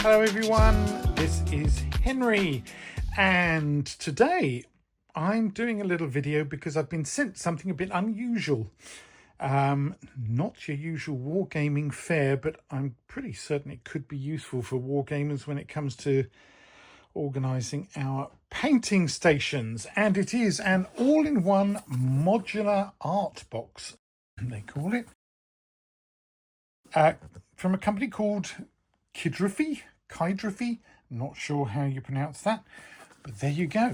Hello everyone, this is Henry, and today I'm doing a little video because I've been sent something a bit unusual. Not your usual wargaming fare, but I'm pretty certain it could be useful for wargamers when it comes to organising our painting stations. And it is an all-in-one modular art box, they call it, from a company called Krydrufi, not sure how you pronounce that, but there you go.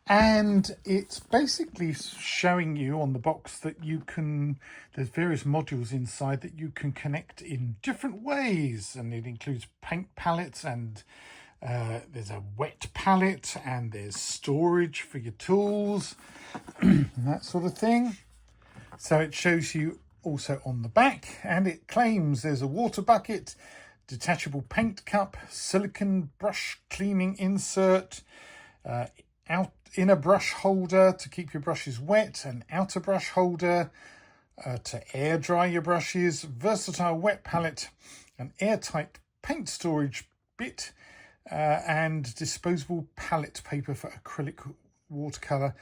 And it's basically showing you on the box that you can, there's various modules inside that you can connect in different ways, and it includes paint palettes, and there's a wet palette, and there's storage for your tools and that sort of thing. So it shows you also on the back, and it claims there's a water bucket, detachable paint cup, silicone brush cleaning insert, inner brush holder to keep your brushes wet, an outer brush holder to air dry your brushes, versatile wet palette, an airtight paint storage bit, and disposable palette paper for acrylic, watercolour,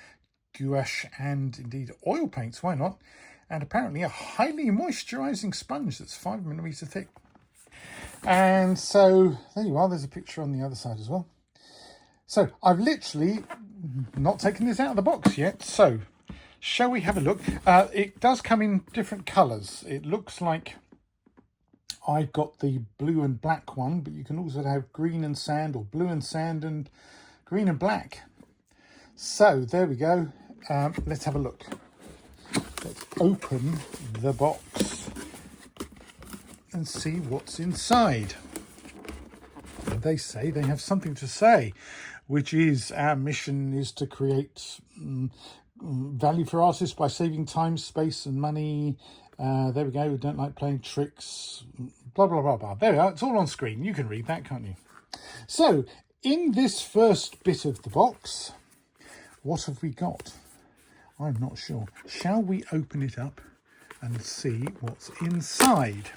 gouache and indeed oil paints, why not? And apparently a highly moisturising sponge that's 5mm thick. And so there you are, there's a picture on the other side as well. So I've literally not taken this out of the box yet, so shall we have a look? It does come in different colours. It looks like I've got the blue and black one, but you can also have green and sand, or blue and sand and green and black. So there we go. Let's have a look. Let's open the box and see what's inside. They say they have something to say, which is our mission is to create value for artists by saving time, space and money. There we go. We don't like playing tricks, blah, blah, blah, blah. There we are. It's all on screen. You can read that, can't you? So in this first bit of the box, what have we got? I'm not sure. Shall we open it up and see what's inside?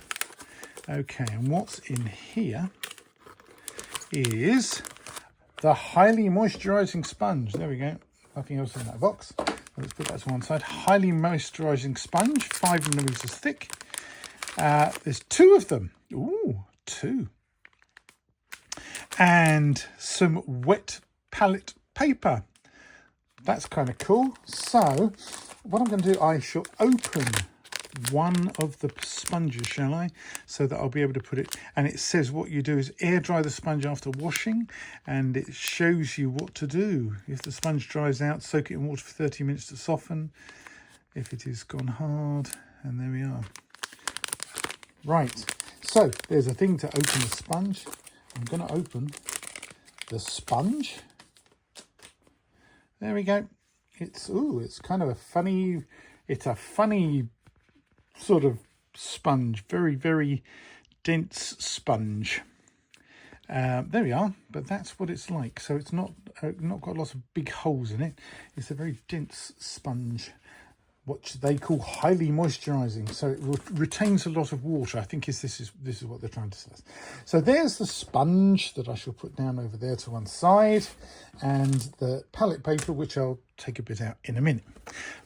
Okay, and what's in here is the highly moisturising sponge. There we go. Nothing else in that box. Let's put that to one side. Highly moisturising sponge, 5mm thick. There's two of them. Ooh, two. And some wet palette paper. That's kind of cool. So what I'm going to do, I shall open one of the sponges, shall I, so that I'll be able to put it, and it says what you do is air dry the sponge after washing, and it shows you what to do. If the sponge dries out, soak it in water for 30 minutes to soften. If it has gone hard, and there we are. Right, so there's a thing to open the sponge. I'm going to open the sponge. There we go. It's kind of a funny, it's a funny sort of sponge, very, very dense sponge. There we are, but that's what it's like. So it's not got lots of big holes in it. It's a very dense sponge, what they call highly moisturising. So it retains a lot of water. I think this is what they're trying to say. So there's the sponge that I shall put down over there to one side, and the palette paper, which I'll take a bit out in a minute.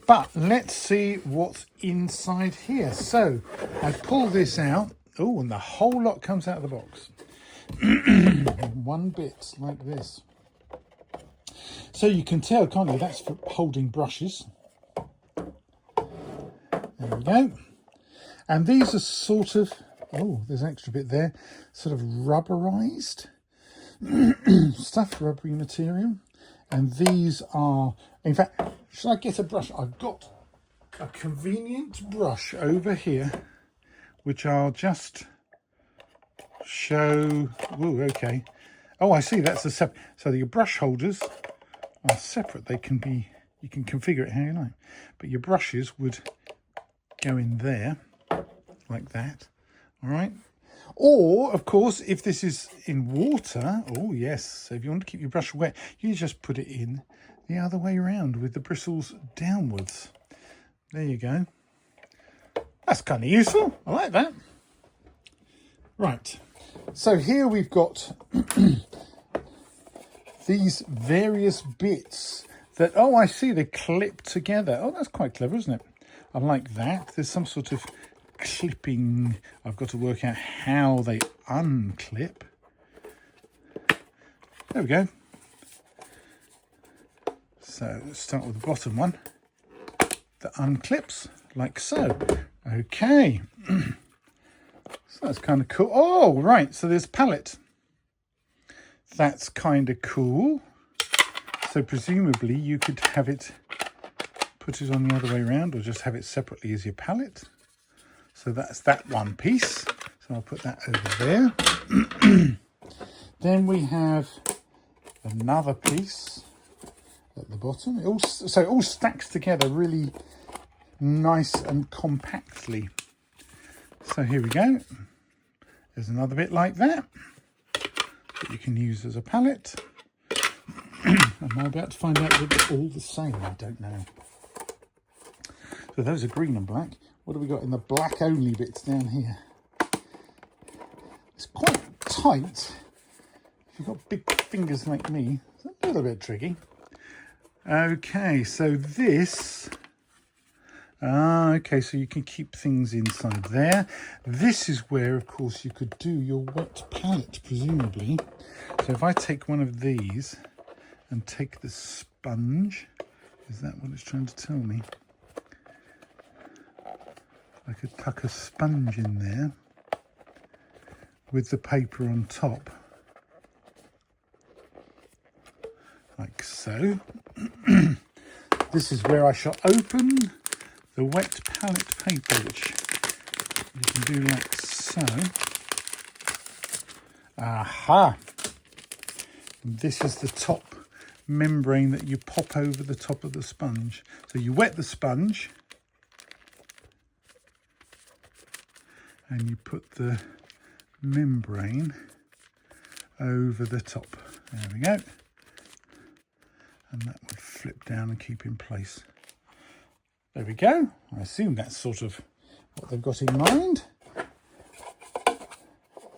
But let's see what's inside here. So I pull this out. Oh, and the whole lot comes out of the box. One bit like this. So you can tell, can't you? That's for holding brushes. There we go. And these are sort of, oh, there's an extra bit there, sort of rubberized stuff, rubbery material. And these are, in fact, should I get a brush? I've got a convenient brush over here, which I'll just show. Oh, okay. Oh, I see, that's a separate. So your brush holders are separate. They can be, you can configure it how you like. But your brushes would go in there like that, all right? Or of course, if this is in water, oh yes, so if you want to keep your brush wet, you just put it in the other way around with the bristles downwards. There you go. That's kind of useful. I like that. Right, So here we've got these various bits that, oh, I see, they clip together. Oh, that's quite clever, isn't it? I like that. There's some sort of clipping. I've got to work out how they unclip. There we go. So let's start with the bottom one that unclips like so. Okay. So that's kind of cool. Oh, right. So there's palette. That's kind of cool. So presumably you could have it, put it on the other way around, or just have it separately as your palette. So that's that one piece. So I'll put that over there. Then we have another piece at the bottom. So it all stacks together really nice and compactly. So here we go. There's another bit like that that you can use as a palette. Am I about to find out that they're all the same? I don't know. So those are green and black. What do we got in the black only bits down here? It's quite tight. If you've got big fingers like me, it's a little bit tricky. Okay, so this... okay, so you can keep things inside there. This is where, of course, you could do your wet palette, presumably. So if I take one of these and take the sponge, is that what it's trying to tell me? I could tuck a sponge in there with the paper on top, like so. This is where I shall open the wet palette paper, which you can do like so. Aha! This is the top membrane that you pop over the top of the sponge. So you wet the sponge and you put the membrane over the top. There we go. And that would flip down and keep in place. There we go. I assume that's sort of what they've got in mind.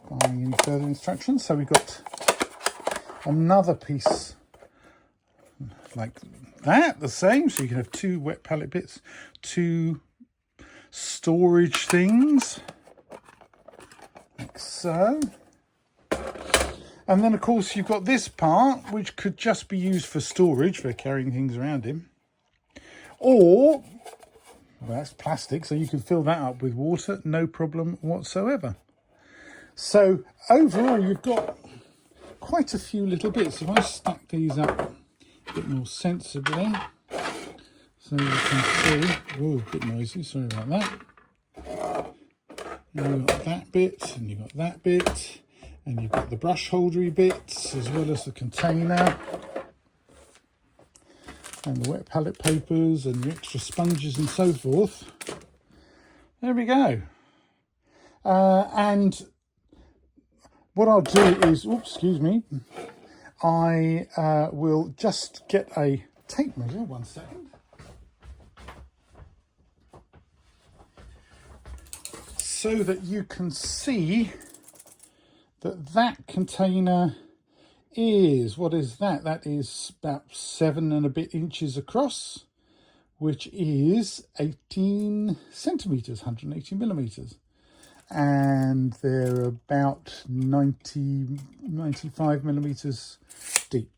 Following any further instructions. So we've got another piece like that, the same. So you can have two wet palette bits, two storage things, like so. And then, of course, you've got this part, which could just be used for storage, for carrying things around in. Or, well, that's plastic, so you can fill that up with water, no problem whatsoever. So, overall, you've got quite a few little bits. If I stack these up a bit more sensibly, so you can see... Oh, a bit noisy, sorry about that. You've got that bit, and you've got that bit. And you've got the brush holdery bits, as well as the container. And the wet palette papers, and the extra sponges and so forth. There we go. And what I'll do is, oops, excuse me, I will just get a tape measure, 1 second. So that you can see that container is, what is that? That is about 7 and a bit inches across, which is 18 centimetres, 180 millimetres. And they're about 95 millimetres deep.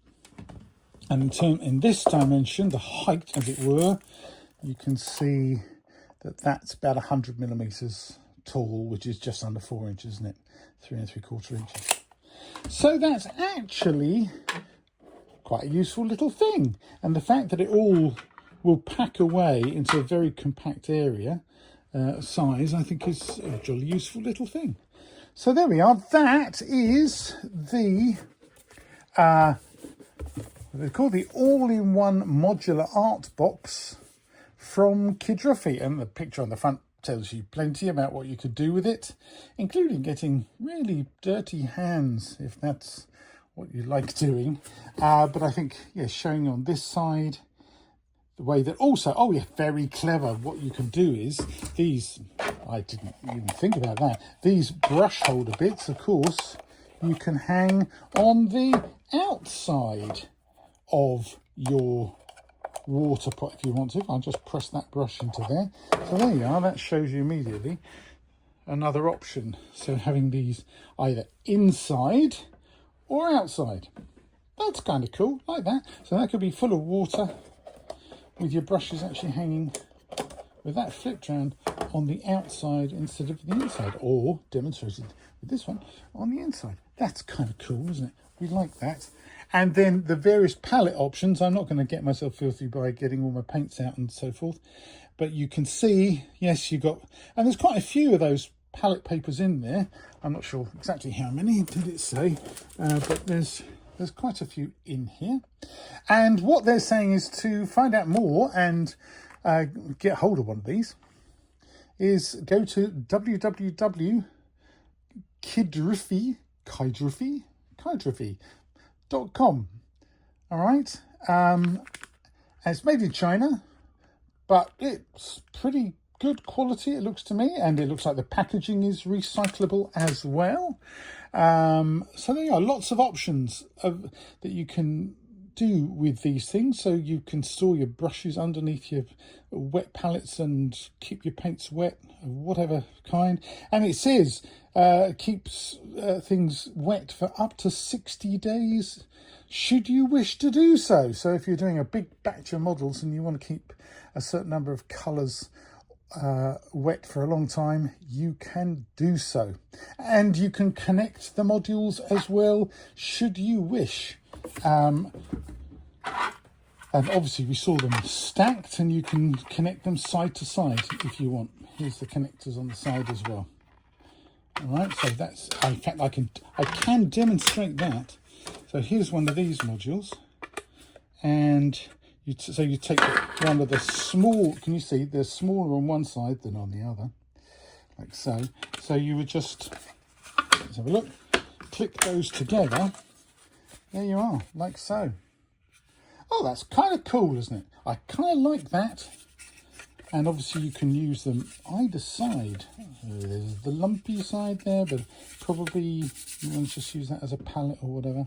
And in this dimension, the height, as it were, you can see that that's about 100 millimetres tall, which is just under 4 inches, isn't it? 3 3/4 inches. So that's actually quite a useful little thing. And the fact that it all will pack away into a very compact area size, I think is a jolly useful little thing. So there we are. That is the what they call the all-in-one modular art box from Krydrufi, and the picture on the front tells you plenty about what you could do with it, including getting really dirty hands if that's what you like doing. But I think, yeah, showing on this side the way that also, oh yeah, very clever. What you can do is these I didn't even think about that. These brush holder bits, of course, you can hang on the outside of your water pot if you want to. I'll just press that brush into there. So there you are. That shows you immediately another option. So having these either inside or outside. That's kind of cool, like that. So that could be full of water with your brushes actually hanging with that flipped around on the outside instead of the inside, or demonstrated with this one on the inside. That's kind of cool, isn't it? We like that. And then the various palette options. I'm not going to get myself filthy by getting all my paints out and so forth, but you can see, yes, you got, and there's quite a few of those palette papers in there. I'm not sure exactly how many did it say, but there's quite a few in here. And what they're saying is to find out more and get hold of one of these is go to www.krydrufi.com. All right. And it's made in China, but it's pretty good quality, it looks to me, and it looks like the packaging is recyclable as well. So there are lots of options that you can do with these things. So you can store your brushes underneath your wet palettes and keep your paints wet of whatever kind. And it says keeps things wet for up to 60 days should you wish to do so. So if you're doing a big batch of models and you want to keep a certain number of colours wet for a long time, you can do so. And you can connect the modules as well should you wish. And obviously we saw them stacked, and you can connect them side to side if you want. Here's the connectors on the side as well. All right, so that's, in fact, I can demonstrate that. So here's one of these modules, and you take one of the small, can you see they're smaller on one side than on the other, like so. So you would just, let's have a look, click those together. There you are, like so. Oh, that's kind of cool, isn't it? I kind of like that. And obviously you can use them either side. There's the lumpy side there, but probably you want to just use that as a palette or whatever.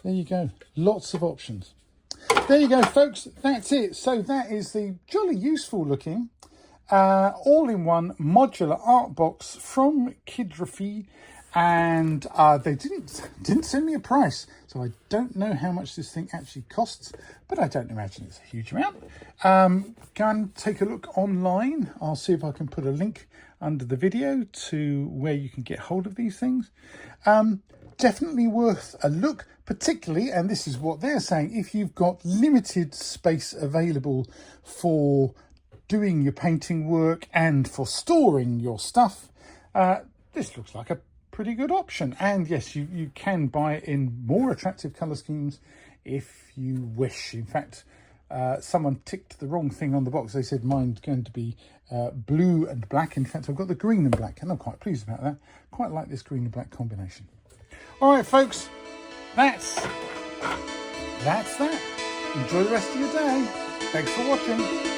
There you go. Lots of options. There you go, folks. That's it. So that is the jolly useful looking all-in-one modular art box from Krydrufi. And they didn't send me a price, so I don't know how much this thing actually costs, but I don't imagine it's a huge amount. Go and take a look online. I'll see if I can put a link under the video to where you can get hold of these things. Definitely worth a look, particularly, and this is what they're saying, if you've got limited space available for doing your painting work and for storing your stuff. This looks like a pretty good option. And yes, you can buy it in more attractive colour schemes if you wish. In fact, someone ticked the wrong thing on the box. They said mine's going to be blue and black. In fact, I've got the green and black, and I'm quite pleased about that. Quite like this green and black combination. All right, folks, that's that. Enjoy the rest of your day. Thanks for watching.